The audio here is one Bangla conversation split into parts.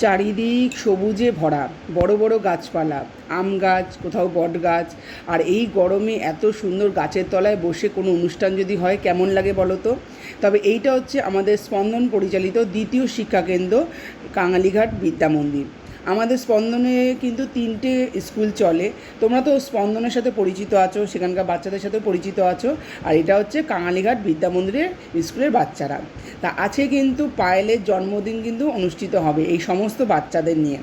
চারিদিক সবুজে ভরা, বড় বড় গাছপালা, আম গাছ, কোথাও বট গাছ। আর এই গরমে এত সুন্দর গাছের তলায় বসে কোনো অনুষ্ঠান যদি হয় কেমন লাগে বলো তো। তবে এইটা হচ্ছে আমাদের স্পন্দন পরিচালিত দ্বিতীয় শিক্ষাকেন্দ্র কাঙালিঘাট বিদ্যা মন্দির। আমাদের স্পন্দনে কিন্তু 3টে স্কুল চলে। তোমরা তো স্পন্দনের সাথে পরিচিত আছো, সেখানকার বাচ্চাদের সাথে পরিচিত আছো। আর এটা হচ্ছে কাঙালিঘাট বিদ্যা মন্দিরের স্কুলের বাচ্চারা। তা আছে কিন্তু পায়েলের জন্মদিন কিন্তু অনুষ্ঠিত হবে এই সমস্ত বাচ্চাদের নিয়ে।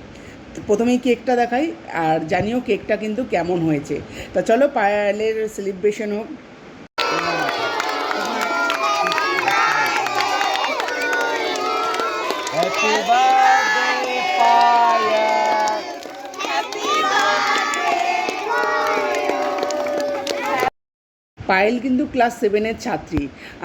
প্রথমেই কেকটা দেখাই আর জানিও কেকটা কিন্তু কেমন হয়েছে। তা চলো পায়েলের সেলিব্রেশন হোক। Happy birthday, Fire! পায়েল কিন্তু ক্লাস 7-এর ছাত্রী,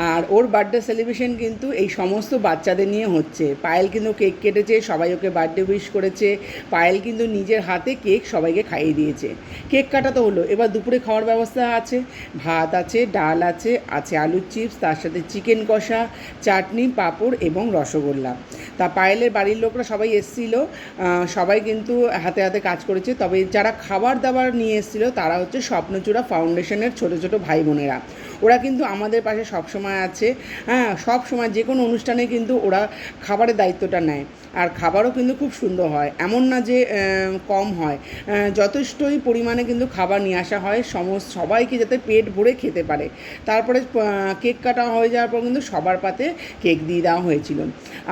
আর ওর বার্থডে সেলিব্রেশন কিন্তু এই সমস্ত বাচ্চাদের নিয়ে হচ্ছে। পায়েল কিন্তু কেক কেটেছে, সবাই ওকে বার্থডে উইশ করেছে। পায়েল কিন্তু নিজের হাতে কেক সবাইকে খাইয়ে দিয়েছে। কেক কাটা তো হলো, এবার দুপুরে খাওয়ার ব্যবস্থা আছে। ভাত আছে, ডাল আছে, আছে আলুর চিপস, তার সাথে চিকেন কষা, চাটনি, পাঁপড় এবং রসগোল্লা। তা পায়েলের বাড়ির লোকরা সবাই এসেছিলো, সবাই কিন্তু হাতে হাতে কাজ করেছে। তবে যারা খাবার দাবার নিয়ে এসেছিলো তারা হচ্ছে স্বপ্নচূড়া ফাউন্ডেশনের ছোটো ছোটো ভাই বোনেরা। ওরা কিন্তু আমাদের পাশে সবসময় আছে। হ্যাঁ, সব সময় যে কোনো অনুষ্ঠানে কিন্তু ওরা খাবারের দায়িত্বটা নেয়। আর খাবারও কিন্তু খুব সুন্দর হয়, এমন না যে কম হয়। যথেষ্টই পরিমাণে কিন্তু খাবার নিয়ে আসা হয় সবাইকে যাতে পেট ভরে খেতে পারে। তারপরে কেক কাটা হয়ে যাওয়ার পর কিন্তু সবার পাতে কেক দিয়ে দেওয়া হয়েছিল।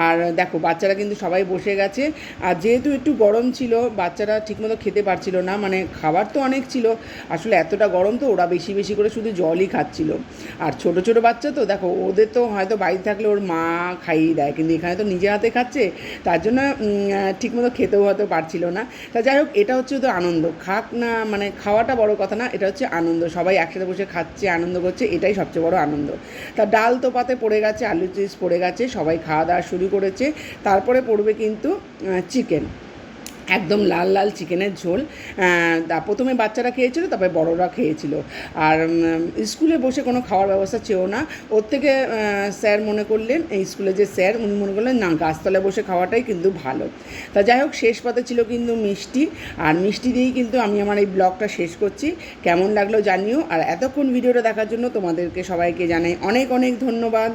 আর দেখো বাচ্চারা কিন্তু সবাই বসে গেছে। আর যেহেতু একটু গরম ছিল, বাচ্চারা ঠিকমতো খেতে পারছিল না, মানে খাবার তো অনেক ছিল, আসলে এতটা গরম তো ওরা বেশি বেশি করে শুধু জলই খাচ্ছিল। আর ছোট ছোট বাচ্চা তো দেখো, ওদের তো হয়তো বাড়িতে থাকলে ওর মা খাইয়ে দেয়, কিন্তু এখানে তো নিজে হাতে খাচ্ছে, তার জন্য ঠিকমতো খেতেও হয়তো পারছিল না। তা যাই হোক, এটা হচ্ছে তো আনন্দ, খাক না, মানে খাওয়াটা বড় কথা না, এটা হচ্ছে আনন্দ। সবাই একসাথে বসে খাচ্ছে, আনন্দ করছে, এটাই সবচেয়ে বড় আনন্দ। তা ডাল তো পাতে পড়ে গেছে, আলু চিপস পড়ে গেছে, সবাই খাওয়া দাওয়া শুরু করেছে। তারপরে পড়বে কিন্তু চিকেন, একদম লাল লাল চিকেনের ঝোল। প্রথমে বাচ্চারা খেয়েছিল, তারপরে বড়রা খেয়েছিল। আর স্কুলে বসে কোনো খাওয়ার ব্যবস্থা ছিল না। ওর থেকে স্যার মনে করলেন, এই স্কুলে যে স্যার উনি মনে করলেন না, গাছতলায় বসে খাওয়াটাই কিন্তু ভালো। তা যাই হোক, শেষ পাতে ছিল কিন্তু মিষ্টি। আর মিষ্টি দিয়েই কিন্তু আমি আমার এই ব্লগটা শেষ করছি। কেমন লাগলো জানিও। আর এতক্ষণ ভিডিওটা দেখার জন্য তোমাদেরকে সবাইকে জানাই অনেক অনেক ধন্যবাদ।